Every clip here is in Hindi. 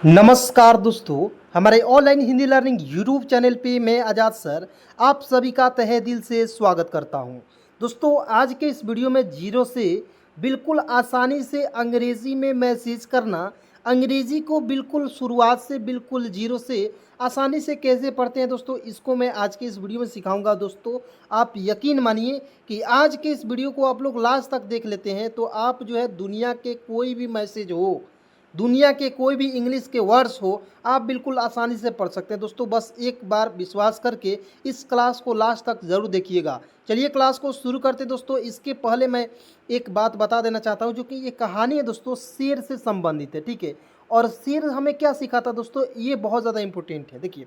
नमस्कार दोस्तों, हमारे online Hindi learning YouTube channel पे मैं आज़ाद सर आप सभी का तहे दिल से स्वागत करता हूं। दोस्तों, आज के इस वीडियो में जीरो से बिल्कुल आसानी से अंग्रेज़ी में मैसेज करना, अंग्रेज़ी को बिल्कुल शुरुआत से बिल्कुल जीरो से आसानी से कैसे पढ़ते हैं दोस्तों, इसको मैं आज के इस वीडियो में सिखाऊंगा। दोस्तों, आप यकीन मानिए कि आज के इस वीडियो को आप लोग लास्ट तक देख लेते हैं तो आप जो है दुनिया के कोई भी मैसेज हो, दुनिया के कोई भी इंग्लिश के वर्ड्स हो, आप बिल्कुल आसानी से पढ़ सकते हैं। दोस्तों, बस एक बार विश्वास करके इस क्लास को लास्ट तक ज़रूर देखिएगा। चलिए क्लास को शुरू करते हैं। दोस्तों, इसके पहले मैं एक बात बता देना चाहता हूं, जो कि ये कहानी है दोस्तों शेर से संबंधित है, ठीक है। और शेर हमें क्या सिखाता दोस्तों, ये बहुत ज़्यादा इंपॉर्टेंट है। देखिए,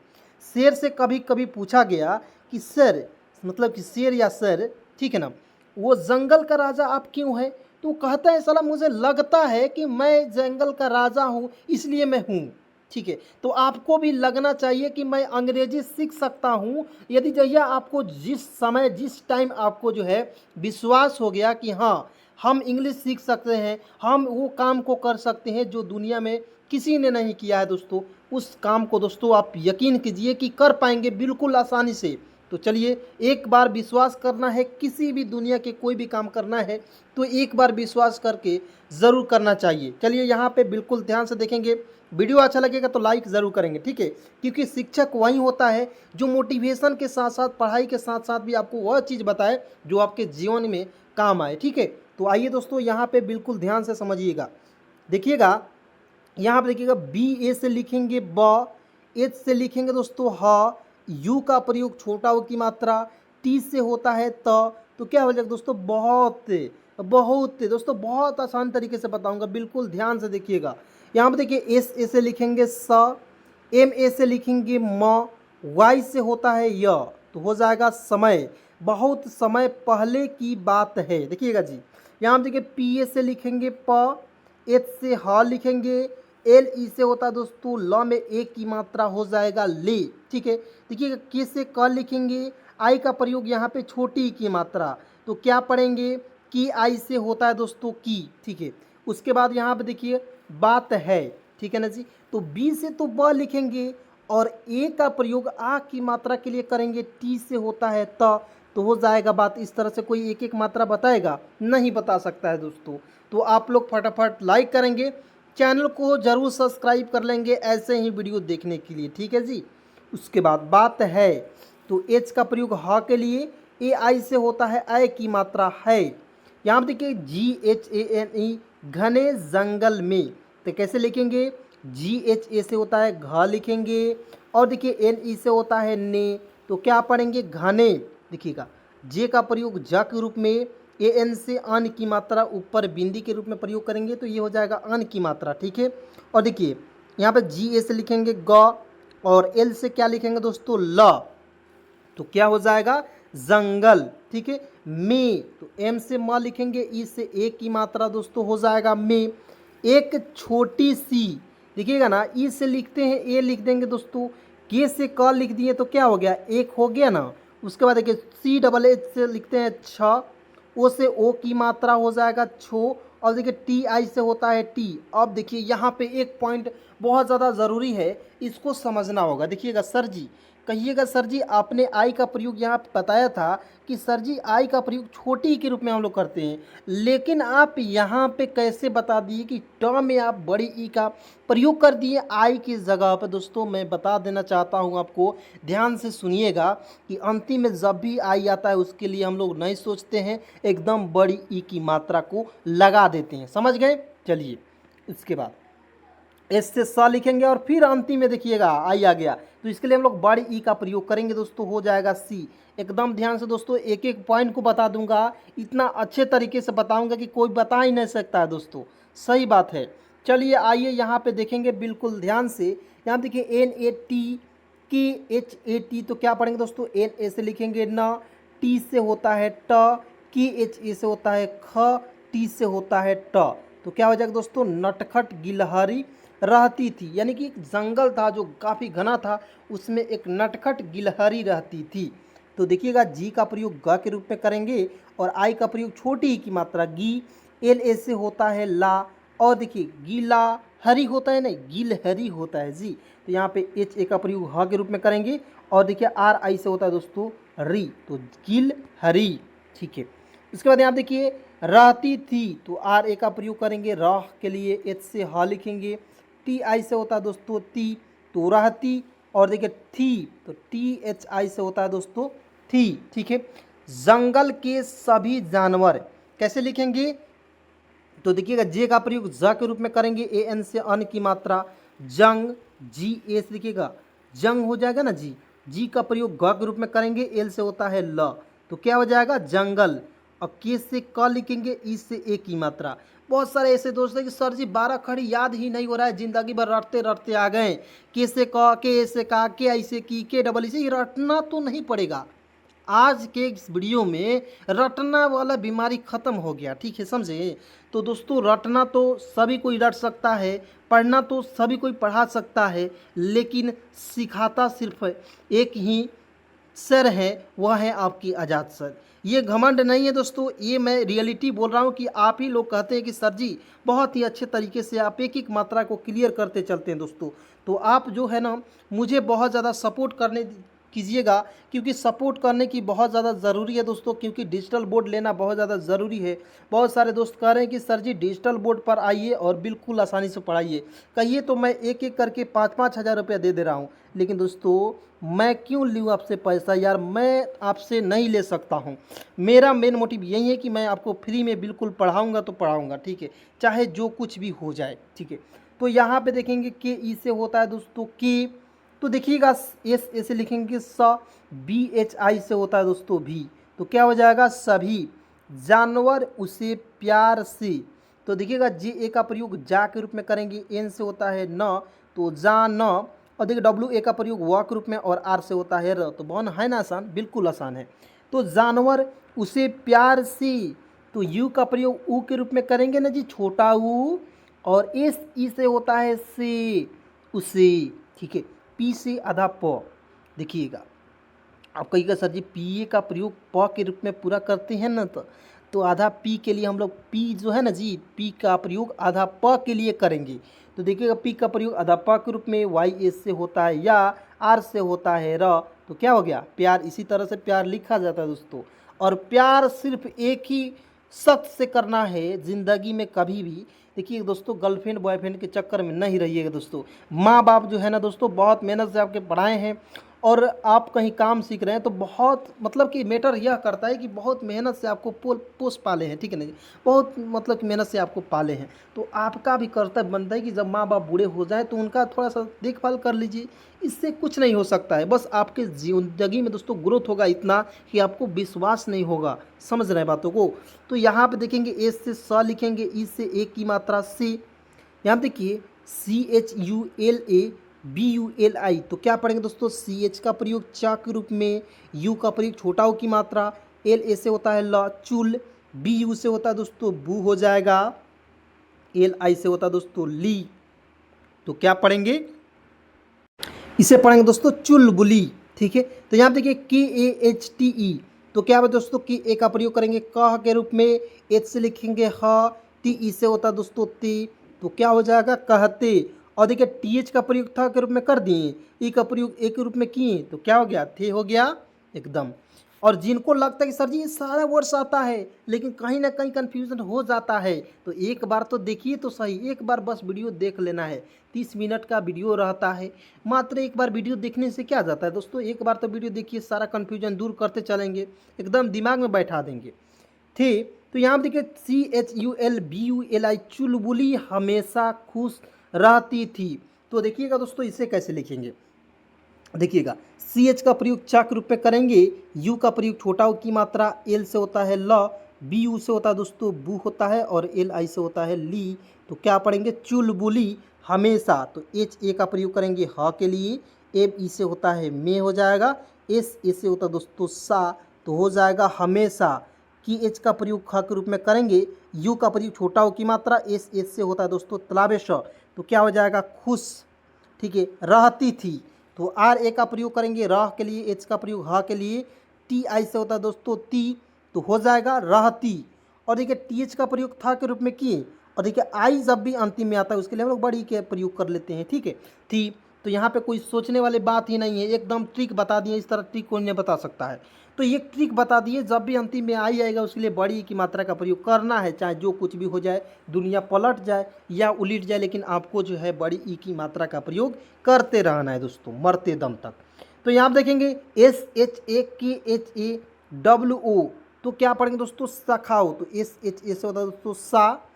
शेर से कभी कभी पूछा गया कि सर, मतलब कि शेर या सर, ठीक है ना, वो जंगल का राजा आप क्यों है? तो कहता है साला मुझे लगता है कि मैं जंगल का राजा हूँ इसलिए मैं हूँ, ठीक है। तो आपको भी लगना चाहिए कि मैं अंग्रेजी सीख सकता हूँ। यदि जहिया आपको जिस समय जिस टाइम आपको जो है विश्वास हो गया कि हाँ, हम इंग्लिश सीख सकते हैं, हम वो काम को कर सकते हैं जो दुनिया में किसी ने नहीं किया है दोस्तों, उस काम को दोस्तों आप यकीन कीजिए कि कर पाएंगे बिल्कुल आसानी से। तो चलिए, एक बार विश्वास करना है, किसी भी दुनिया के कोई भी काम करना है तो एक बार विश्वास करके ज़रूर करना चाहिए। चलिए, यहाँ पे बिल्कुल ध्यान से देखेंगे। वीडियो अच्छा लगेगा तो लाइक ज़रूर करेंगे, ठीक है। क्योंकि शिक्षक वही होता है जो मोटिवेशन के साथ साथ, पढ़ाई के साथ साथ भी आपको वह चीज़ बताए जो आपके जीवन में काम आए, ठीक है। तो आइए दोस्तों, यहाँ पे बिल्कुल ध्यान से समझिएगा। देखिएगा, यहाँ पे देखिएगा, बी ए से लिखेंगे ब, एच से लिखेंगे दोस्तों ह, यू का प्रयोग छोटा ऊ की मात्रा, टी से होता है त। तो क्या हो जाएगा दोस्तों, बहुत बहुत। दोस्तों, बहुत आसान तरीके से बताऊंगा, बिल्कुल ध्यान से देखिएगा। यहाँ पे देखिए, एस ए से लिखेंगे स, एम ए से लिखेंगे म, वाई से होता है य, तो हो जाएगा समय। बहुत समय पहले की बात है, देखिएगा जी। यहाँ पे देखिए, पी ए से लिखेंगे प, एच से ह लिखेंगे, एल ई से होता है दोस्तों ल में एक की मात्रा हो जाएगा ले, ठीक है। देखिएगा, के से क लिखेंगे, आई का प्रयोग यहाँ पे छोटी ई की मात्रा, तो क्या पढ़ेंगे कि आई से होता है दोस्तों की, ठीक है। उसके बाद यहाँ पे देखिए बात है, ठीक है ना जी। तो बी से तो ब लिखेंगे और ए का प्रयोग आ की मात्रा के लिए करेंगे, टी से होता है त, तो हो जाएगा बात। इस तरह से कोई एक एक मात्रा बताएगा? नहीं बता सकता है दोस्तों। तो आप लोग फटाफट लाइक करेंगे, चैनल को ज़रूर सब्सक्राइब कर लेंगे ऐसे ही वीडियो देखने के लिए, ठीक है जी। उसके बाद बात है, तो एच का प्रयोग ह के लिए, ए आई से होता है ऐ की मात्रा है। यहाँ पर देखिए, जी एच ए एन ई, घने जंगल में, तो कैसे लिखेंगे, जी एच ए से होता है घ लिखेंगे, और देखिए एन ई से होता है ने, तो क्या पढ़ेंगे घने। देखिएगा, जे का प्रयोग ज के रूप में, ए एन से अन की मात्रा ऊपर बिंदी के रूप में प्रयोग करेंगे, तो ये हो जाएगा अन की मात्रा, ठीक है। और देखिए, यहाँ पे जी ए से लिखेंगे ग, और एल से क्या लिखेंगे दोस्तों ल, तो क्या हो जाएगा जंगल, ठीक है। में, तो एम से म लिखेंगे, ई से ए की मात्रा दोस्तों हो जाएगा में। एक छोटी सी, देखिएगा ना, ई से लिखते हैं ए लिख देंगे दोस्तों, के से क लिख दिए तो क्या हो गया, एक हो गया ना। उसके बाद देखिए, सी डबल एच से लिखते हैं छ, ओ से ओ की मात्रा हो जाएगा छो, और देखिए टी आई से होता है टी। अब देखिए, यहाँ पे एक पॉइंट बहुत ज़्यादा ज़रूरी है, इसको समझना होगा। देखिएगा सर जी, कहिएगा सर जी, आपने आई का प्रयोग यहाँ पे बताया था कि सर जी आई का प्रयोग छोटी के रूप में हम लोग करते हैं, लेकिन आप यहाँ पे कैसे बता दिए कि ट में आप बड़ी ई का प्रयोग कर दिए आई की जगह पर। दोस्तों, मैं बता देना चाहता हूँ आपको, ध्यान से सुनिएगा कि अंतिम में जब भी आई आता है उसके लिए हम लोग नहीं सोचते हैं, एकदम बड़ी ई की मात्रा को लगा देते हैं, समझ गए। चलिए, इसके बाद एस से स लिखेंगे और फिर अंतिम में देखिएगा आई आ गया, तो इसके लिए हम लोग बड़ी ई का प्रयोग करेंगे दोस्तों, हो जाएगा सी। एकदम ध्यान से दोस्तों, एक एक पॉइंट को बता दूंगा, इतना अच्छे तरीके से बताऊंगा कि कोई बता ही नहीं सकता है दोस्तों, सही बात है। चलिए आइए यहाँ पे देखेंगे बिल्कुल ध्यान से। यहाँ देखिए, एन ए टी के एच ए टी, तो क्या पढ़ेंगे दोस्तों, एन ए से लिखेंगे न, टी से होता है ट, के एच ए से होता है ख, टी से होता है ट, तो क्या हो जाएगा दोस्तों, नटखट गिलहरी रहती थी। यानी कि एक जंगल था जो काफ़ी घना था, उसमें एक नटखट गिलहरी रहती थी। तो देखिएगा, जी का प्रयोग ग के रूप में करेंगे और आई का प्रयोग छोटी ई की मात्रा गी, एल ए से होता है ला, और देखिए गीला हरी होता है, नहीं गिलहरी होता है जी। तो यहाँ पे एच ए का प्रयोग ह के रूप में करेंगे और देखिए आर आई से होता है दोस्तों री, तो गिलहरी। ठीक है, इसके बाद यहाँ देखिए रहती थी, तो आर ए का प्रयोग करेंगे, रह के लिए एच से ह लिखेंगे, टी आई से होता है दोस्तों ती, तो रहती। और देखिए थी, तो टी एच आई से होता है दोस्तों थी। ठीक है, जंगल के सभी जानवर कैसे लिखेंगे, तो देखिएगा जे का प्रयोग ज के रूप में करेंगे, ए एन से अन की मात्रा, जंग, जी ए से लिखिएगा जंग हो जाएगा ना जी। जी का प्रयोग ग के रूप में करेंगे, एल से होता है ल, तो क्या हो जाएगा जंगल। और के से क लिखेंगे, ई से ए की मात्रा। बहुत सारे ऐसे दोस्त हैं कि सर जी 12 खड़ी याद ही नहीं हो रहा है, जिंदगी भर रटते रटते आ गए, के से क, के से का, के ऐसे की, के डबल इसे, रटना तो नहीं पड़ेगा। आज के इस वीडियो में रटना वाला बीमारी ख़त्म हो गया, ठीक है समझे। तो दोस्तों रटना तो सभी कोई रट सकता है, पढ़ना तो सभी कोई पढ़ा सकता है, लेकिन सिखाता सिर्फ एक ही सर है, वह है आपकी आज़ाद सर। ये घमंड नहीं है दोस्तों, ये मैं रियलिटी बोल रहा हूँ कि आप ही लोग कहते हैं कि सर जी बहुत ही अच्छे तरीके से आप एक एक मात्रा को क्लियर करते चलते हैं दोस्तों। तो आप जो है ना मुझे बहुत ज़्यादा सपोर्ट करने कीजिएगा, क्योंकि सपोर्ट करने की बहुत ज़्यादा ज़रूरी है दोस्तों, क्योंकि डिजिटल बोर्ड लेना बहुत ज़्यादा ज़रूरी है। बहुत सारे दोस्त कह रहे हैं कि सर जी डिजिटल बोर्ड पर आइए और बिल्कुल आसानी से पढ़ाइए, कहिए तो मैं एक एक करके 5-5 हज़ार रुपया दे दे रहा हूँ। लेकिन दोस्तों मैं क्यों लूँ आपसे पैसा यार, मैं आपसे नहीं ले सकता हूँ। मेरा मेन मोटिव यही है कि मैं आपको फ्री में बिल्कुल पढ़ाऊँगा तो पढ़ाऊँगा, ठीक है, चाहे जो कुछ भी हो जाए, ठीक है। तो यहाँ पे देखेंगे के ई से होता है दोस्तों की, तो देखिएगा एस ऐसे लिखेंगे स, बी एच आई से होता है दोस्तों भी, तो क्या हो जाएगा सभी, जानवर उसे प्यार से, तो देखिएगा जे ए का प्रयोग जा के रूप में करेंगे, एन से होता है न, तो जा न। और देखिए डब्ल्यू ए का प्रयोग व के रूप में और आर से होता है र, तो बहुत है ना आसान, बिल्कुल आसान है। तो जानवर उसे प्यार से, तो यू का प्रयोग ऊ के रूप में करेंगे ना जी, छोटा ऊ। और एस ई से होता है से, उसे, ठीक है। पी से आधा प, देखिएगा आप कहिएगा सर जी पी ए का प्रयोग प के रूप में पूरा करते हैं ना, तो आधा पी के लिए हम लोग पी जो है ना जी, पी का प्रयोग आधा प के लिए करेंगे। तो देखिएगा पी का प्रयोग आधा प के रूप में वाई एस से होता है या आर से होता है र, तो क्या हो गया प्यार। इसी तरह से प्यार लिखा जाता है दोस्तों। और प्यार सिर्फ एक ही शख्स से करना है ज़िंदगी में कभी भी। देखिए दोस्तों गर्लफ्रेंड बॉयफ्रेंड के चक्कर में नहीं रहिएगा दोस्तों। माँ बाप जो है ना दोस्तों बहुत मेहनत से आपके पढ़ाए हैं, और आप कहीं काम सीख रहे हैं तो बहुत मतलब कि मैटर यह करता है कि बहुत मेहनत से आपको पोस पाले हैं, ठीक है ना जी, बहुत मतलब कि मेहनत से आपको पाले हैं। तो आपका भी कर्तव्य बनता है कि जब माँ बाप बूढ़े हो जाएं तो उनका थोड़ा सा देखभाल कर लीजिए। इससे कुछ नहीं हो सकता है, बस आपके ज़िंदगी में दोस्तों ग्रोथ होगा इतना कि आपको विश्वास नहीं होगा। समझ रहे हैं बातों को। तो यहाँ पे देखेंगे एस से स लिखेंगे, ई से ए की मात्रा से, यहाँ देखिए C H U L A B U L I, तो क्या पढ़ेंगे दोस्तों सी एच का प्रयोग चा के रूप में, यू का प्रयोग छोटा ओ की मात्रा, एल ए से होता है ल, चुल, बी यू से होता है दोस्तों बू हो जाएगा, एल आई से होता है दोस्तों ली, तो क्या पढ़ेंगे इसे पढ़ेंगे दोस्तों चुलबुली, ठीक है। तो यहाँ देखिए के ए एच टी ई, तो क्या है दोस्तों की ए का प्रयोग करेंगे कह के रूप में, एच से लिखेंगे ह, टी ई से होता है दोस्तों ती, तो क्या हो जाएगा कहते। और देखिए टी एच का प्रयोग था के रूप में कर दिए, ई का प्रयोग ए के रूप में किए, तो क्या हो गया थे हो गया एकदम। और जिनको लगता है कि सर जी ये सारा वर्ड्स आता है लेकिन कहीं ना कहीं कन्फ्यूजन हो जाता है, तो एक बार तो देखिए तो सही, एक बार बस वीडियो देख लेना है। 30 मिनट का वीडियो रहता है, मात्र एक बार वीडियो देखने से क्या जाता है दोस्तों, एक बार तो वीडियो देखिए, सारा कन्फ्यूजन दूर करते चलेंगे, एकदम दिमाग में बैठा देंगे। ठीक, तो यहाँ देखिए C H U L B U L I, चुलबुली हमेशा खुश रहती थी। तो देखिएगा दोस्तों इसे कैसे लिखेंगे, देखिएगा सी एच का प्रयोग चा के रूप में करेंगे, यू का प्रयोग छोटा ओ की मात्रा, एल से होता है ल, बी यू से होता है दोस्तों बू होता है, और एल आई से होता है ली, तो क्या पढ़ेंगे चुलबुली हमेशा। तो एच ए का प्रयोग करेंगे ह के लिए, एम ई से होता है मे हो जाएगा, एस ए से होता है दोस्तों सा, तो हो जाएगा हमेशा। की एच का प्रयोग ख के रूप में करेंगे, यू का प्रयोग छोटा ओ की मात्रा, एस एस से होता है दोस्तों तलाबेश, तो क्या हो जाएगा खुश, ठीक है। रहती थी, तो आर ए का प्रयोग करेंगे रह के लिए, एच का प्रयोग ह के लिए, टी आई से होता है दोस्तों ती, तो हो जाएगा रहती। और देखिए टी एच का प्रयोग था के रूप में किए, और देखिए आई जब भी अंतिम में आता है उसके लिए हम लोग बड़ी के प्रयोग कर लेते हैं, ठीक है। थी, तो यहाँ पे कोई सोचने वाली बात ही नहीं है, एकदम ट्रिक बता दिए, इस तरह ट्रिक कोई नहीं बता सकता है। तो ये ट्रिक बता दिए, जब भी अंतिम में आई आएगा उसके लिए बड़ी की मात्रा का प्रयोग करना है, चाहे जो कुछ भी हो जाए, दुनिया पलट जाए या उलट जाए, लेकिन आपको जो है बड़ी ई की मात्रा का प्रयोग करते रहना है दोस्तों, मरते दम तक। तो यहाँ आप देखेंगे SHAKHAWO, तो क्या पढ़ेंगे दोस्तों, सखाओ। तो SHA से होता है दोस्तों सा,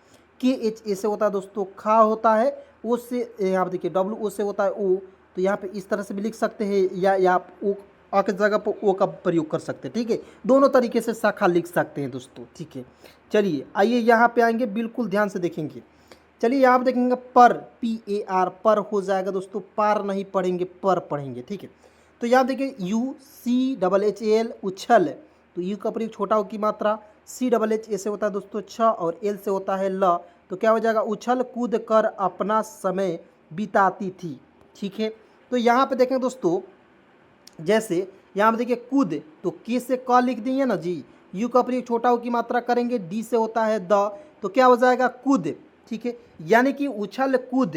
KHA से होता है दोस्तों खा होता है, ओ से यहाँ पे देखिए WO से होता है ओ। तो यहाँ पे इस तरह से भी लिख सकते हैं, या आप ओ आ के जगह पर ओ का प्रयोग कर सकते हैं, ठीक है। दोनों तरीके से शाखा लिख सकते हैं दोस्तों, ठीक है। चलिए आइए यहाँ पे आएंगे, बिल्कुल ध्यान से देखेंगे। चलिए यहाँ पे देखेंगे पर, PAR, पर हो जाएगा दोस्तों, पार नहीं पढ़ेंगे, पर पढ़ेंगे, ठीक है। तो यहाँ देखिए UCHHAL, उछल। तो यू का प्रयोग छोटा हो की मात्रा, CHHA से होता है दोस्तों छ, और L से होता है ल। तो क्या हो जाएगा, उछल कूद कर अपना समय बिताती थी, ठीक है। तो यहाँ पे देखें दोस्तों, जैसे यहाँ पे देखिए कूद, तो के से क लिख दिए ना जी, यू का प्रयोग छोटा हो की मात्रा करेंगे, डी से होता है द, तो क्या हो जाएगा कूद, ठीक है। यानी कि उछल कूद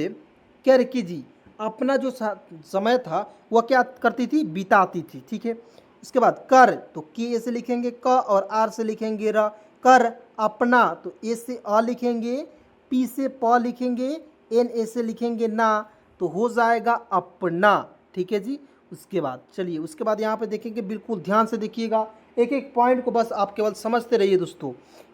कर की जी अपना जो समय था वह क्या करती थी, बिताती थी, ठीक है। उसके बाद कर, तो के से लिखेंगे क, और आर से लिखेंगे र, कर अपना, तो ए से अ लिखेंगे, पी से प लिखेंगे, एन ए से लिखेंगे ना, तो हो जाएगा अपना, ठीक है जी। उसके बाद चलिए, उसके बाद यहाँ पे देखेंगे, बिल्कुल ध्यान से देखिएगा, एक एक पॉइंट को बस आप केवल समझते रहिए दोस्तों।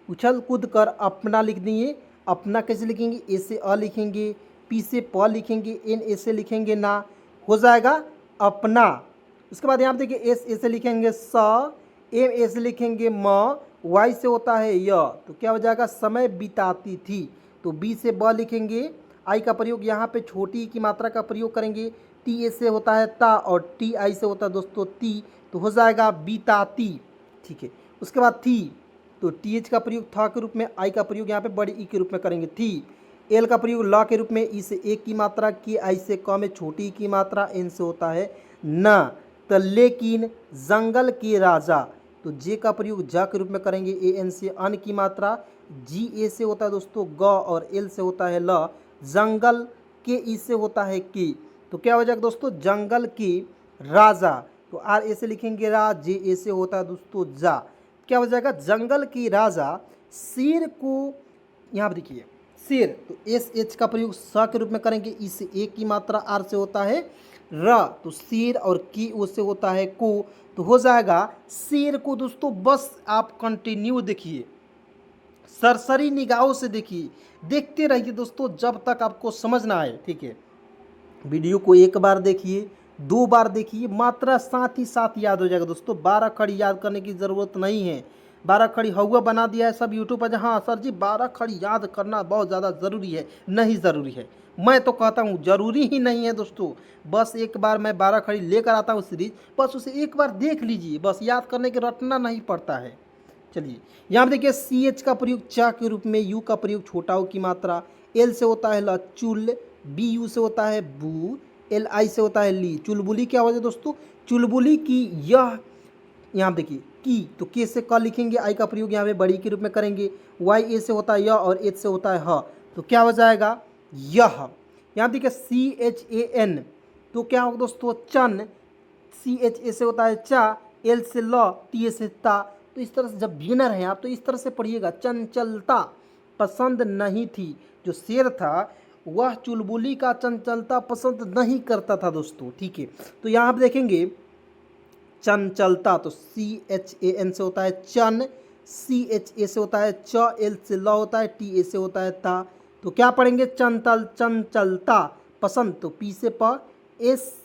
उछल कूद कर अपना लिख दिए, अपना कैसे लिखेंगे, ए से अ लिखेंगे, पी से प लिखेंगे, एन ए से लिखेंगे ना, हो जाएगा अपना। उसके बाद यहाँ पे देखिए एस ए से लिखेंगे स, एम ए से लिखेंगे म, वाई से होता है य, तो क्या हो जाएगा समय बिताती थी। तो बी से ब लिखेंगे, आई का प्रयोग यहाँ पे छोटी की मात्रा का प्रयोग करेंगे, टी ए से होता है ता, और टी आई से होता है दोस्तों ती, तो हो जाएगा बीताती, ठीक है। उसके बाद थी, तो टी एच का प्रयोग था के रूप में, आई का प्रयोग यहाँ पे बड़ी ई के रूप में करेंगे थी, एल का प्रयोग ल के रूप में, ई से एक की मात्रा, के आई से क में छोटी की मात्रा, एन से होता है न। तो लेकिन जंगल के राजा, तो जे का प्रयोग ज के रूप में करेंगे, ए एन से अन की मात्रा, जी ए से होता है दोस्तों ग, और एल से होता है ल, जंगल के ई से होता है की, तो क्या हो जाएगा दोस्तों, जंगल के राजा। तो आर ए से लिखेंगे रा, जे ए से होता है दोस्तों जा, क्या हो जाएगा, जंगल के राजा शेर को, यहाँ पर देखिए शेर, तो एस एच का प्रयोग स के रूप में करेंगे, ई से एक की मात्रा, आर से होता है र, तो शेर, और की ओ से होता है को, तो हो जाएगा शेर को दोस्तों। बस आप कंटिन्यू देखिए, सरसरी निगाहों से देखिए, देखते रहिए दोस्तों जब तक आपको समझ ना आए, ठीक है। वीडियो को एक बार देखिए, दो बार देखिए, मात्रा साथ ही साथ याद हो जाएगा दोस्तों। 12 खड़ी याद करने की ज़रूरत नहीं है, 12 खड़ी हवा बना दिया है सब यूट्यूब पर, हाँ सर जी 12 खड़ी याद करना बहुत ज़्यादा ज़रूरी है, नहीं ज़रूरी है। मैं तो कहता हूँ ज़रूरी ही नहीं है दोस्तों। बस एक बार मैं 12 खड़ी लेकर आता हूँ सीरीज, बस उसे एक बार देख लीजिए, बस याद करने के रटना नहीं पड़ता है। चलिए यहाँ पे देखिए सी एच का प्रयोग चा के रूप में, यू का प्रयोग छोटा हो की मात्रा, एल से होता है ल चुल, बी यू से होता है बू, एल आई से होता है ली। चुलबुली क्या वजह दोस्तों, चुलबुली की यह, यहाँ पे देखिए की, तो के से क लिखेंगे, आई का प्रयोग यहाँ पे बड़ी के रूप में करेंगे, वाई ए से होता है य, और एच से होता है ह, तो क्या हो जाएगा यह। यहाँ देखिए CHAN, तो क्या होगा दोस्तों चन, CHA से होता है चा, एल से ल, टी ए से ता। तो इस तरह से जब बिगिनर हैं आप तो इस तरह से पढ़िएगा, चंचलता पसंद नहीं थी। जो शेर था वह चुलबुली का चंचलता पसंद नहीं करता था दोस्तों, ठीक है। तो यहाँ आप देखेंगे चंचलता, तो CHAN से होता है चन, CHA से होता है च, एल से ल होता है, टी ए से होता है ता। तो क्या पढ़ेंगे, चंचलता पसंद, तो पी से प, एस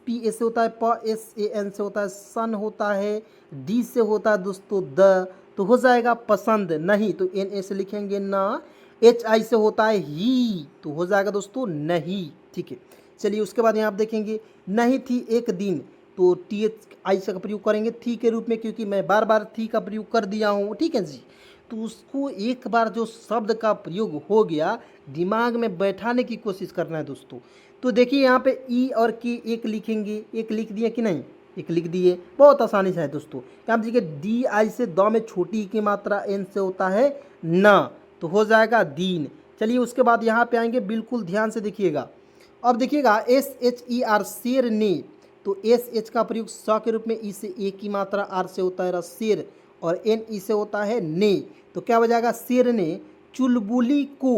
पी ए से होता है प, एस ए एन से होता है सन होता है, डी से होता है दोस्तों द, तो हो जाएगा पसंद नहीं, तो एन ए से लिखेंगे ना, एच आई से होता है ही, तो हो जाएगा दोस्तों नहीं, ठीक है। चलिए उसके बाद यहाँ आप देखेंगे नहीं थी एक दिन, तो टी एच आई से का प्रयोग करेंगे थी के रूप में, क्योंकि मैं बार बार थी का प्रयोग कर दिया हूँ, ठीक है जी। तो उसको एक बार जो शब्द का प्रयोग हो गया दिमाग में बैठाने की कोशिश करना है दोस्तों। तो देखिए यहाँ पे ई और की एक लिखेंगे, एक लिख दिए कि नहीं, एक लिख दिए, बहुत आसानी से है दोस्तों। यहाँ देखिए डी आई से द में छोटी की मात्रा, एन से होता है न, तो हो जाएगा दीन। चलिए उसके बाद यहाँ पे आएंगे, बिल्कुल ध्यान से देखिएगा। अब देखिएगा SHER शेर ने, तो SH का प्रयोग स के रूप में, ई से ए की मात्रा, आर से होता है र शेर, और NE से होता है ने। तो क्या हो जाएगा, शेर ने चुलबुली को,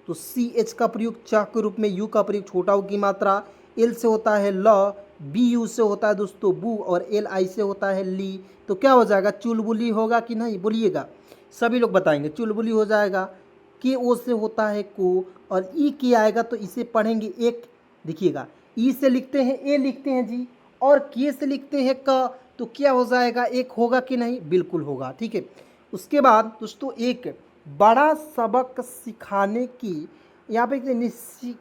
तो CH का प्रयोग च के रूप में, यू का प्रयोग छोटा ऊ की मात्रा, L से होता है ल, BU से होता है दोस्तों बू, और LI से होता है ली। तो क्या हो जाएगा, चुलबुली होगा कि नहीं, बोलिएगा, सभी लोग बताएंगे। चुलबुली हो जाएगा। के ओ से होता है को, और ई की आएगा तो इसे पढ़ेंगे एक, देखिएगा ई से लिखते हैं ए लिखते हैं जी, और के से लिखते हैं क, तो क्या हो जाएगा, एक होगा कि नहीं, बिल्कुल होगा। ठीक है, उसके बाद दोस्तों एक बड़ा सबक सिखाने की, यहाँ पे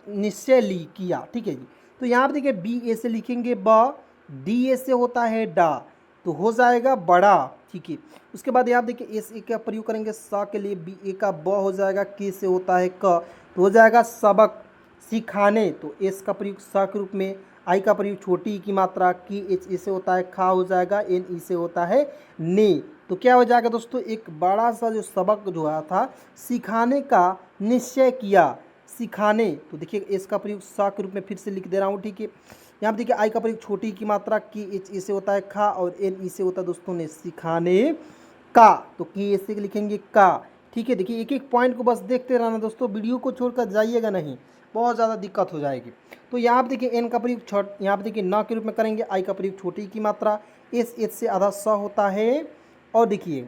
निश्चय ली किया। ठीक है जी, तो यहाँ पे देखिए बी ए से लिखेंगे ब, डी ए से होता है डा, तो हो जाएगा बड़ा। ठीक है, उसके बाद यहाँ देखिए एस ए का प्रयोग करेंगे सा के लिए, बी ए का ब हो जाएगा, के से होता है क, तो हो जाएगा सबक सिखाने, तो एस का प्रयोग सा के रूप में, आई का प्रयोग छोटी ई की मात्रा, की एच ए से होता है खा, हो जाएगा एन ई से होता है ने। तो क्या हो जाएगा दोस्तों, एक बड़ा सा जो सबक जो आया था, सिखाने का निश्चय किया, सिखाने, तो देखिए एस का प्रयोग सा के रूप में फिर से लिख दे रहा हूँ। ठीक है, यहाँ पर देखिए आई का प्रयोग छोटी की मात्रा, की एच ए से होता है खा, और एन ई से होता है दोस्तों ने, सिखाने का, तो की ए से लिखेंगे का। ठीक है, देखिए एक एक पॉइंट को बस देखते रहना दोस्तों, वीडियो को छोड़कर जाइएगा नहीं, बहुत ज़्यादा दिक्कत हो जाएगी। तो यहाँ पर देखिए एन का प्रयोग छोट, यहाँ पर देखिए न के रूप में करेंगे, आई का प्रयोग छोटी की मात्रा, एस एच से आधा स होता है, और देखिए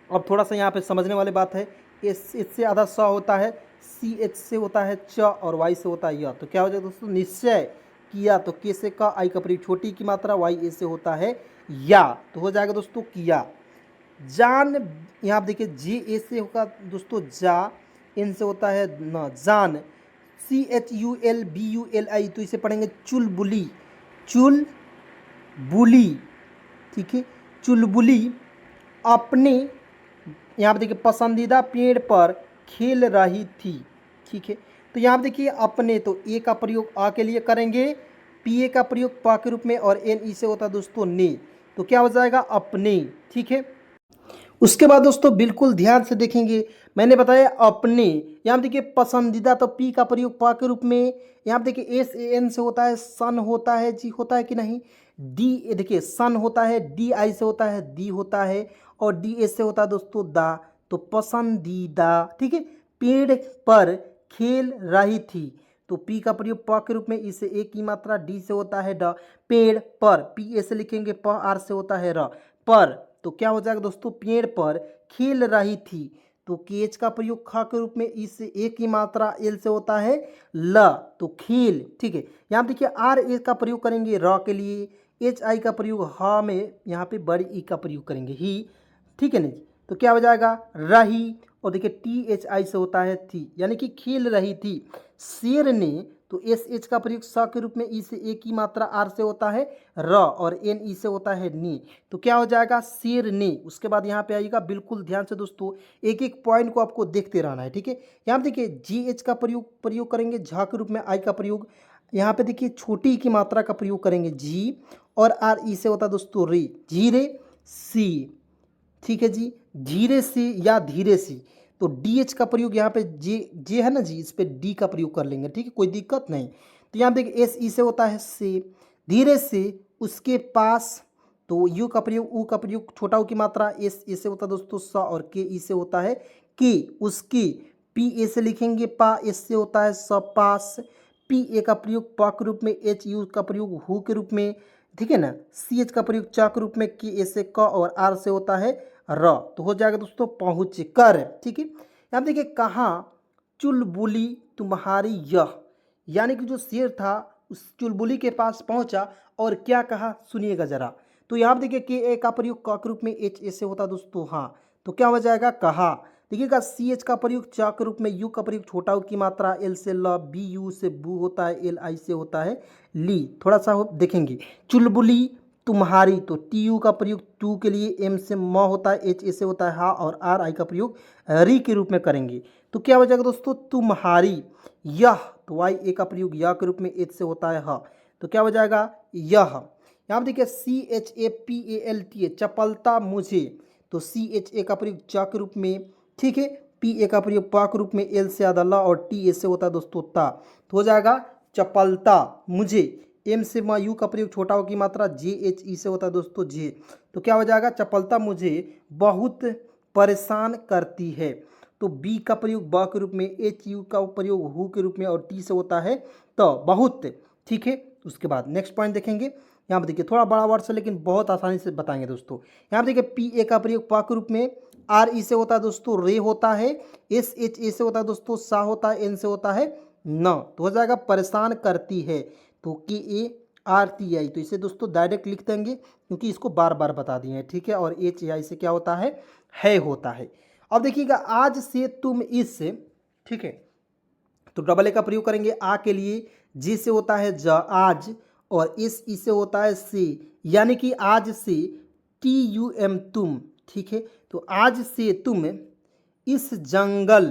अब थोड़ा सा यहाँ पे समझने वाली बात है, एस एच से आधा स होता है, सी एच से होता है च, और वाई से होता है य। तो क्या हो जाएगा दोस्तों, निश्चय किया, तो के से का, आई का प्रयोग छोटी की मात्रा, वाई ए से होता है या, तो हो जाएगा दोस्तों किया। जान, यहाँ देखिए जे ए से होगा दोस्तों जा, एन से होता है न, जान, CHULBULI, तो इसे पढ़ेंगे चुलबुली, चुलबुली। ठीक है, चुलबुली अपने, यहाँ पे देखिए पसंदीदा पेड़ पर खेल रही थी। ठीक है, तो यहाँ पे देखिए अपने, तो ए का प्रयोग आ के लिए करेंगे, पी ए का प्रयोग पा के रूप में, और एन ई से होता है दोस्तों ने, तो क्या हो जाएगा अपने। ठीक है, उसके बाद दोस्तों बिल्कुल ध्यान से देखेंगे, मैंने बताया अपने, यहाँ देखिए पसंदीदा, तो पी का प्रयोग पा के रूप में, यहाँ देखिए एस ए एन से होता है सन, होता है जी, होता है कि नहीं, डी देखिए सन होता है, डी आई से होता है दी, होता है, और डी एस से होता है दोस्तों दा, तो पसंदीदा। ठीक है, पेड़ पर खेल रही थी, तो पी का प्रयोग प के रूप में, इसे ए की मात्रा, डी से होता है ड, पेड़ पर, पी ए से लिखेंगे प, आर से होता है र, पर, तो क्या हो जाएगा दोस्तों, पेड़ पर खेल रही थी, तो केच का प्रयोग ख के रूप में, इस ए की मात्रा, एल से होता है ल, तो खेल। ठीक है, यहाँ देखिए आर ए का प्रयोग करेंगे र के लिए, एच आई का प्रयोग ह में, यहाँ पे बड़ी ई का प्रयोग करेंगे ही। ठीक है ना जी, तो क्या हो जाएगा रही, और देखिए टी एच आई से होता है थी, यानी कि खेल रही थी। शेर ने, तो एस एच का प्रयोग स के रूप में, ई से ए की मात्रा, आर से होता है र, और एन ई से होता है नी, तो क्या हो जाएगा शेर ने। उसके बाद यहाँ पे आइएगा, बिल्कुल ध्यान से दोस्तों, एक एक पॉइंट को आपको देखते रहना है। ठीक है, यहाँ पे देखिए जी एच का प्रयोग करेंगे झ के रूप में, आई का प्रयोग, यहाँ पे देखिए छोटी की मात्रा का प्रयोग करेंगे जी, और आर ई से होता है दोस्तों रे, जीरे सी। ठीक है जी, धीरे से या धीरे से, तो डी एच का प्रयोग यहाँ पे जे है ना जी, इस पे डी का प्रयोग कर लेंगे। ठीक है, कोई दिक्कत नहीं। तो यहाँ देखिए एस ई से होता है से, धीरे से उसके पास, तो यू का प्रयोग, ऊ का प्रयोग छोटा ऊ की मात्रा, एस ए से होता है दोस्तों स, और के ई से होता है के, उसके, पी ए से लिखेंगे पा, एस से होता है स, पास, पी ए का प्रयोग प के रूप में, एच यू का प्रयोग हु के रूप में, ठीक है ना, सी एच का प्रयोग च के रूप में, के ए से क, और आर से होता है र, तो हो जाएगा दोस्तों पहुँच कर। ठीक है, यहाँ देखिए कहाँ चुलबुली तुम्हारी यह, यानी कि जो शेर था उस चुलबुली के पास पहुंचा और क्या कहा, सुनिएगा जरा। तो यहाँ पे देखिए के ए का प्रयोग क के रूप में, एच ए से होता दोस्तों हाँ, तो क्या हो जाएगा कहा। देखिएगा सी एच का प्रयोग च के रूप में, यू का प्रयोग छोटा ऊ की मात्रा, एल से ल, बी यू से बू होता है, एल आई से होता है ली। थोड़ा सा देखेंगे, चुलबुली तुम्हारी, तो टी यू का प्रयोग टू के लिए, एम से म होता है, एच ए से होता है हा, और आर आई का प्रयोग री के रूप में करेंगे। तो क्या हो जाएगा दोस्तों तुम्हारी यह, तो वाई ए का प्रयोग या के रूप में, एच से होता है ह, तो क्या हो जाएगा यह। यहाँ पर देखिए C H A P A L T A, चपलता मुझे, तो सी एच ए का प्रयोग च के रूप में। ठीक है, पी ए का प्रयोग पा के रूप में, एल से आधा ला, और टी ए से होता है दोस्तों ता, तो हो जाएगा चपलता मुझे। एम से माँ यू का प्रयोग छोटा हो की मात्रा, जे एच ई से होता है दोस्तों जे, तो क्या हो जाएगा चपलता मुझे बहुत परेशान करती है। तो बी का प्रयोग ब के रूप में, एच यू का प्रयोग हु के रूप में, और टी से होता है तो बहुत, ठीक है। उसके बाद नेक्स्ट पॉइंट देखेंगे, यहाँ पर देखिए थोड़ा बड़ा वर्ड है लेकिन बहुत आसानी से बताएंगे दोस्तों। यहाँ पर देखिए पी ए का प्रयोग प के रूप में, आर ई से होता है दोस्तों रे होता है, एस एच ए से होता है दोस्तों सा होता है, एन से होता है न, तो हो जाएगा परेशान करती है, तो के ए आर टी आई, तो इसे दोस्तों डायरेक्ट लिख देंगे क्योंकि इसको बार बार बता दिए हैं, ठीक है। और एच ए आई से क्या होता है होता है। अब देखिएगा आज से तुम इस, ठीक है, तो डबल ए का प्रयोग करेंगे आ के लिए, जी से होता है ज आज, और इस ई से होता है से, यानी कि आज से टी यू एम तुम, ठीक है। तो आज से तुम इस जंगल,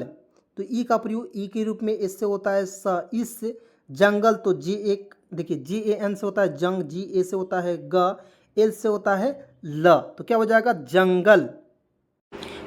तो ई का प्रयोग ई के रूप में, इससे होता है स, इस जंगल, तो जे एक देखिए जी ए एन से होता है जंग, जी ए से होता है ग, एल से होता है ल, तो क्या हो जाएगा जंगल।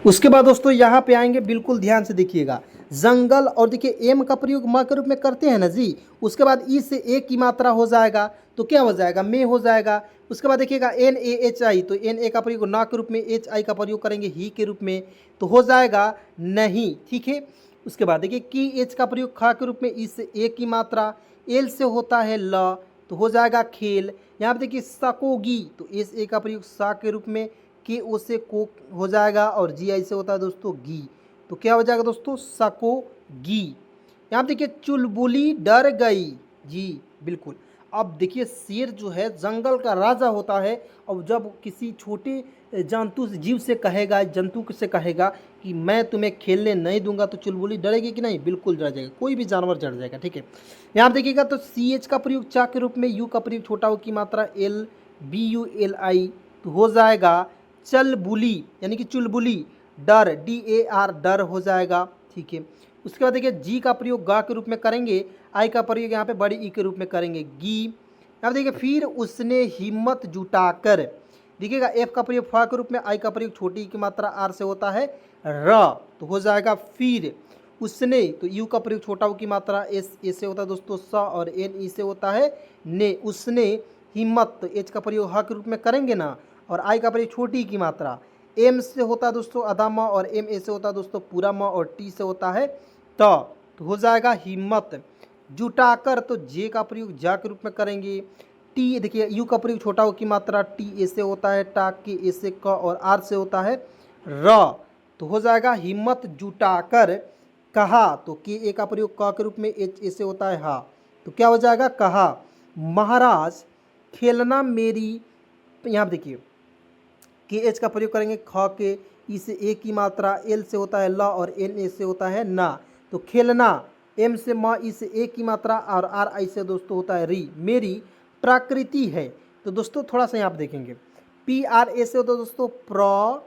उसके बाद दोस्तों यहाँ पे आएंगे, बिल्कुल ध्यान से देखिएगा, जंगल, और देखिए एम का प्रयोग म के रूप में करते हैं ना जी, उसके बाद ई से ए की मात्रा हो जाएगा, तो क्या हो जाएगा में हो जाएगा। उसके बाद देखिएगा एन ए एच आई, तो एन ए का प्रयोग ना के रूप में, एच आई का प्रयोग करेंगे ही के रूप में, तो हो जाएगा नहीं, ठीक है। उसके बाद देखिए की एच का प्रयोग खा के रूप में, ई से ए की मात्रा, एल से होता है ल, तो हो जाएगा खेल। यहाँ पर देखिए सकोगी, तो एस ए का प्रयोग सा के रूप में, के ओ से को हो जाएगा, और जी आई से होता है दोस्तों गी, तो क्या हो जाएगा दोस्तों सकोगी। यहाँ देखिए चुलबुली डर गई, जी बिल्कुल। अब देखिए शेर जो है जंगल का राजा होता है, और जब किसी छोटे जंतु जीव से कहेगा, जंतु से कहेगा कि मैं तुम्हें खेलने नहीं दूंगा, तो चुलबुली डरेगी कि नहीं, बिल्कुल डर जाएगा, कोई भी जानवर डर जाएगा, ठीक है। यहाँ देखिएगा तो सी एच का प्रयोग चा के रूप में, यू का प्रयोग छोटा हो की मात्रा, L B U L I, तो हो जाएगा चलबुली, यानी कि चुलबुली, डर डी ए आर डर हो जाएगा, ठीक है। उसके बाद देखिए जी का प्रयोग गा के रूप में करेंगे, आई का प्रयोग यहाँ पे बड़ी ई के रूप में करेंगे गी। अब देखिए फिर उसने हिम्मत जुटाकर, देखिएगा एफ का प्रयोग फा के रूप में, आई का प्रयोग छोटी ई की मात्रा आर से होता है र, तो हो जाएगा फिर उसने, तो यू का प्रयोग छोटा ऊ की मात्रा, एस ए से होता है दोस्तों स, और एन ई से होता है ने, उसने हिम्मत, तो एच का प्रयोग ह के रूप में करेंगे ना, और आई का प्रयोग छोटी की मात्रा, एम से होता है दोस्तों आधा म, और एम ए से होता है दोस्तों पूरा म, और टी से होता है तो हो जाएगा हिम्मत। जुटाकर, तो जे का प्रयोग जा के रूप में करेंगे, टी देखिए यू का प्रयोग छोटा हो की मात्रा, टी ए से होता है टाक, के ए से क, और आर से होता है र, तो हो जाएगा हिम्मत जुटाकर कहा, तो के ए का प्रयोग क के रूप में, एच ए से होता है हा, तो क्या हो जाएगा कहा। महाराज खेलना मेरी, यहाँ पर देखिए के एच का प्रयोग करेंगे ख के, ई से ए की मात्रा, एल से होता है ल, और एन ए से होता है ना, तो खेलना, एम से म, ई से ए की मात्रा, और आर आई से दोस्तों होता है री, मेरी प्रकृति है। तो दोस्तों थोड़ा सा यहाँ आप देखेंगे, पी आर ए से होता है दोस्तों प्र,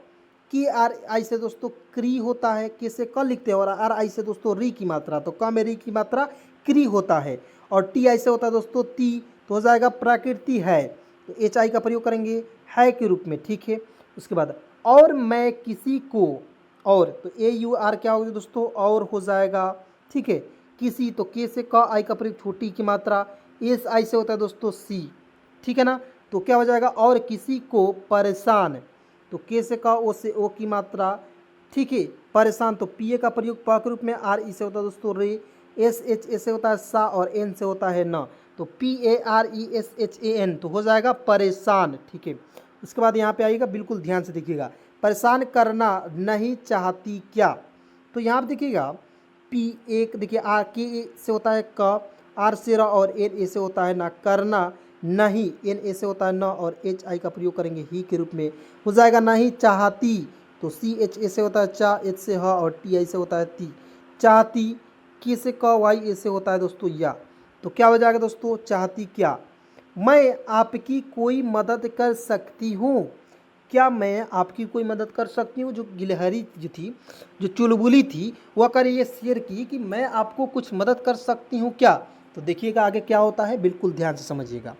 की आर आई से दोस्तों क्री होता है, के से क लिखते हैं, और आर आई से दोस्तों री की मात्रा, तो क में री की मात्रा क्री होता है, और टी आई से होता है दोस्तों ती, तो हो जाएगा प्रकृति है, तो एच आई का प्रयोग करेंगे है के रूप में, ठीक है। उसके बाद और मैं किसी को, और तो ए यू आर क्या होगा दोस्तों और हो जाएगा, ठीक है। किसी, तो के से क आई का प्रयोग छोटी की मात्रा, एस आई से होता है दोस्तों सी, ठीक है ना, तो क्या हो जाएगा और किसी को परेशान, तो के से क ओ से ओ की मात्रा, ठीक है। परेशान, तो पी ए का प्रयोग प के रूप में, आर ई से होता है दोस्तों रे, एस एच ए से होता है सा, और एन से होता है न, तो P A R E S H A N, तो हो जाएगा परेशान, ठीक है। उसके बाद यहाँ पे आइएगा, बिल्कुल ध्यान से देखिएगा, परेशान करना नहीं चाहती क्या, तो यहाँ पर देखिएगा पी एक देखिए आर के से होता है क, आर से र, और एन ए से होता है ना, करना नहीं, एन ए से होता है न, और एच आई का प्रयोग करेंगे ही के रूप में, हो जाएगा नहीं चाहती, तो सी एच ए से होता है चा, एच से ह, और टी आई से होता है ती, चाहती, के से क वाई ए से होता है दोस्तों या, तो क्या हो जाएगा दोस्तों चाहती क्या। मैं आपकी कोई मदद कर सकती हूँ, क्या मैं आपकी कोई मदद कर सकती हूँ। जो गिलहरी जो थी, जो चुलबुली थी, वह कर ये शेर की कि मैं आपको कुछ मदद कर सकती हूँ क्या। तो देखिएगा आगे क्या होता है, बिल्कुल ध्यान से समझिएगा।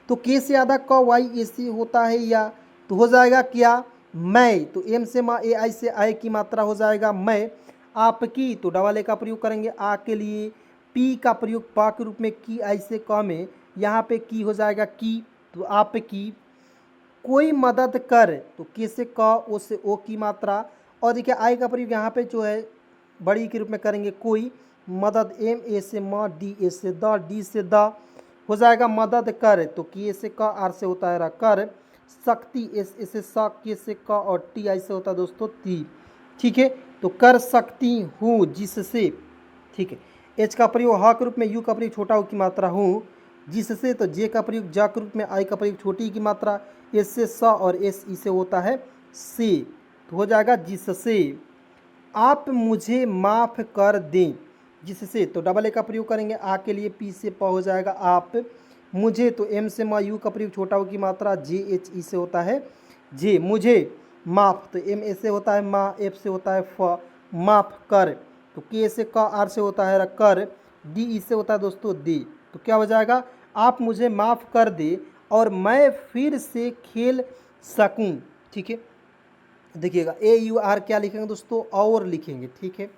तो के से आधा क वाई ए से होता है या, तो हो जाएगा क्या मैं, तो एम से माँ ए आई से आई की मात्रा हो जाएगा मैं आपकी तो डबल ए का प्रयोग करेंगे आ के लिए, पी का प्रयोग पा के रूप में की आई से क में, यहाँ पे की हो जाएगा की, तो आपकी कोई मदद कर तो के से क, ओ से ओ की मात्रा, और देखिए आई का प्रयोग यहाँ पे जो है बड़ी के रूप में करेंगे कोई, मदद एम ए से म, डी ए से द, डी से द हो जाएगा मदद कर, तो के से क, आर से होता है कर, शक्ति एस ए से स, के से क और टी आई से होता है दोस्तों ती, ठीक है। तो कर सकती हूँ जिससे, ठीक है। एच का प्रयोग ह के रूप में, यू का प्रयोग छोटा ऊ की मात्रा हूँ, जिससे तो जे का प्रयोग जा के रूप में, आई का प्रयोग छोटी की मात्रा, एस से स और एस ई से होता है से, तो हो जाएगा जिससे आप मुझे माफ़ कर दें, जिससे तो डबल ए का प्रयोग करेंगे आ के लिए, पी से प हो जाएगा आप, मुझे तो एम से मा, यू का प्रयोग छोटा ऊ की मात्रा, जे एच ई से होता है जे, मुझे माफ़ तो एम ए से होता है मा, एफ से होता है फ, माफ़ कर तो के से क, आर से होता है कर, डी ई से होता है दोस्तों दे, तो क्या हो जाएगा आप मुझे माफ़ कर दे और मैं फिर से खेल सकूं, ठीक है। देखिएगा ए यू आर क्या लिखेंगे दोस्तों, और लिखेंगे, ठीक है,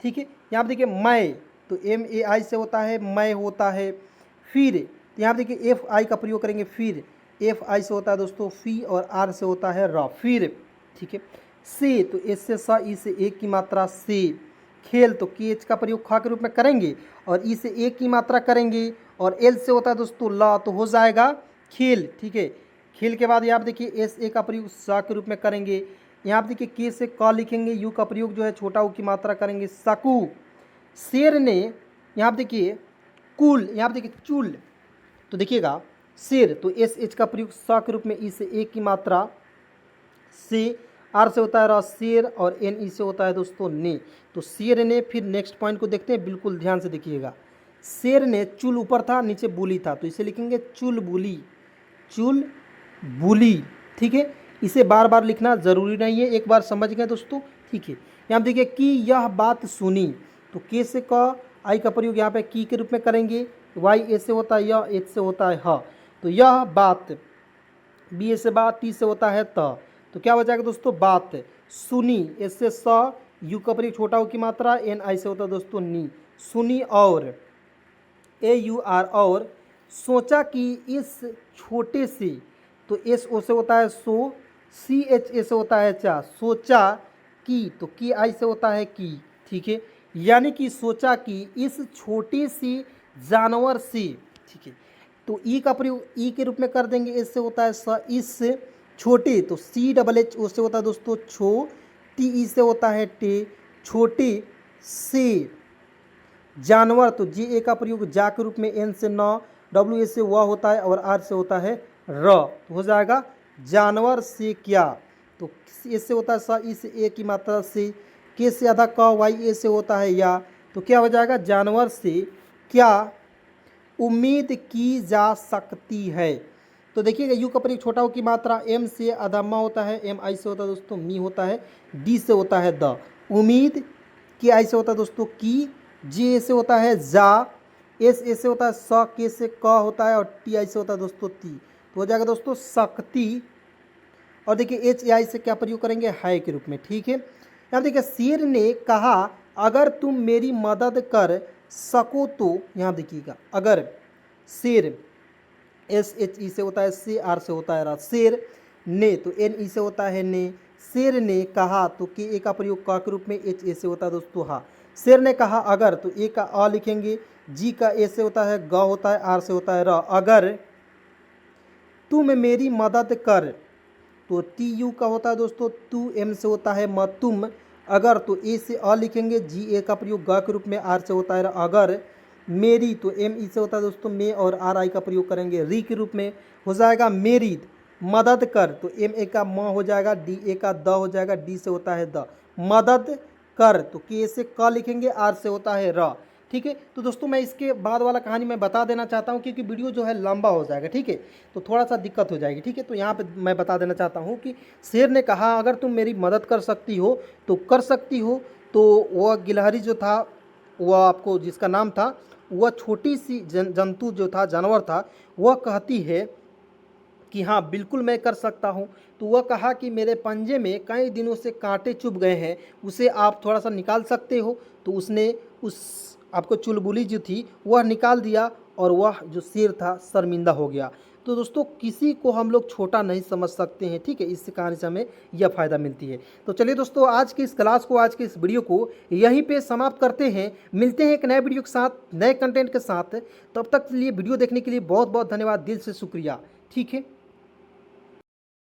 ठीक है। यहाँ पर देखिए मैं तो एम ए आई से होता है मैं होता है, फिर यहाँ पर देखिए एफ आई का प्रयोग करेंगे, फिर एफ आई से होता है दोस्तों फी और आर से होता है र, फिर, ठीक है। से तो एस से सा, ई से एक की मात्रा से, खेल तो के एच का प्रयोग खा के रूप में करेंगे और ई से एक की मात्रा करेंगे, और एल से होता है दोस्तों ला, तो हो जाएगा खेल, ठीक है। खेल के बाद यहाँ पर देखिए एस ए का प्रयोग सा के रूप में करेंगे, यहाँ पर देखिए के से क लिखेंगे, यू का प्रयोग जो है छोटा ऊ की मात्रा करेंगे सकू, शेर ने, यहाँ पर देखिए कुल, यहाँ पर देखिए चुल, तो देखिएगा शेर तो एस एच का प्रयोग सा के रूप में, ई से एक की मात्रा से, आर से होता है र, शेर और एन ई से होता है दोस्तों ने, तो शेर ने, फिर नेक्स्ट पॉइंट को देखते हैं, बिल्कुल ध्यान से देखिएगा, शेर ने चुल ऊपर था नीचे बुली था, तो इसे लिखेंगे चुल बुली, चुल बुली, ठीक है। इसे बार बार लिखना ज़रूरी नहीं है, एक बार समझ गए दोस्तों, ठीक है। यहाँ देखिए कि यह बात सुनी तो के से क, आई का प्रयोग यहाँ पे की के रूप में करेंगे, वाई ए से होता है यह, एच से होता है ह, तो यह बात, बी ए से बात, टी से होता है त, तो क्या हो जाएगा दोस्तों बात सुनी, एस से स, यू का प्रयोग छोटा ऊ की मात्रा, एन आई से होता है दोस्तों नी, सुनी, और ए यू आर, और सोचा कि इस छोटे से तो एस ओ से होता है सो, सी एच ए से होता है चा, सोचा कि तो की आई से होता है की, ठीक है। यानी कि सोचा कि इस छोटे सी जानवर से, ठीक है। तो ई का प्रयोग ई के रूप में कर देंगे, एस से होता है स, इस छोटे तो सी डबल एच ओ से होता है दोस्तों छो, टी ई से होता है टे, छोटे से जानवर तो जे ए का प्रयोग जा के रूप में, एन से न, डब्ल्यू ए से वह होता है और आर से होता है र, तो हो जाएगा जानवर से क्या, तो एस से होता है स, ई से ए की मात्रा से, के से आधा क, वाई ए से होता है या, तो क्या हो जाएगा जानवर से क्या उम्मीद की जा सकती है, तो देखिएगा यू का प्रयोग छोटा ऊ की मात्रा, एम से आधा म होता है, एम आई से होता है दोस्तों मी होता है, डी से होता है द, उम्मीद की आई से होता है दोस्तों की, जे से होता है जा, एस ए से होता है स, के से क होता है और टी आई से होता है दोस्तों ती, तो हो जाएगा दोस्तों शक्ति, और देखिए एच ए आई से क्या प्रयोग करेंगे है के रूप में, ठीक है। यहाँ देखिए शेर ने कहा अगर तुम मेरी मदद कर सको तो, यहाँ देखिएगा अगर शेर एस एच ई से होता है से, आर से होता है रा, शेर ने तो एन ई से होता है ने, शेर ने कहा तो के ए का प्रयोग क के रूप में, एच ए से होता है दोस्तों हा, शेर ने कहा अगर तो ए का अ लिखेंगे, जी का ए से होता है ग होता है, आर से होता है र, अगर तुम मेरी मदद कर तो टी यू का होता है दोस्तों तू, एम से होता है म तुम, अगर तो ए से अ लिखेंगे, जी ए का प्रयोग ग के रूप में, आर से होता है र, अगर मेरी तो एम ई से होता है दोस्तों में, और आर आई का प्रयोग करेंगे री के रूप में, हो जाएगा मेरी, मदद कर तो एम ए का म हो जाएगा, डी ए का द हो जाएगा, डी से होता है द, मदद कर तो के से क लिखेंगे, आर से होता है र, ठीक है। तो दोस्तों मैं इसके बाद वाला कहानी मैं बता देना चाहता हूँ क्योंकि वीडियो जो है लंबा हो जाएगा, ठीक है, तो थोड़ा सा दिक्कत हो जाएगी, ठीक है। तो यहाँ पे मैं बता देना चाहता हूँ कि शेर ने कहा अगर तुम मेरी मदद कर सकती हो तो कर सकती हो, तो वह गिलहरी जो था, वह आपको जिसका नाम था, वह छोटी सी जंतु जो था, जानवर था, वह कहती है कि हाँ बिल्कुल मैं कर सकता हूँ। तो वह कहा कि मेरे पंजे में कई दिनों से कांटे चुभ गए हैं, उसे आप थोड़ा सा निकाल सकते हो। तो उसने उस आपको चुलबुली जो थी वह निकाल दिया और वह जो शेर था शर्मिंदा हो गया। तो दोस्तों किसी को हम लोग छोटा नहीं समझ सकते हैं, ठीक है। इस कहानी से हमें यह फ़ायदा मिलती है। तो चलिए दोस्तों, आज की इस क्लास को, आज के इस वीडियो को यहीं पे समाप्त करते हैं। मिलते हैं एक नए वीडियो के साथ, नए कंटेंट के साथ। तब तक के लिए वीडियो देखने के लिए बहुत बहुत धन्यवाद, दिल से शुक्रिया, ठीक है।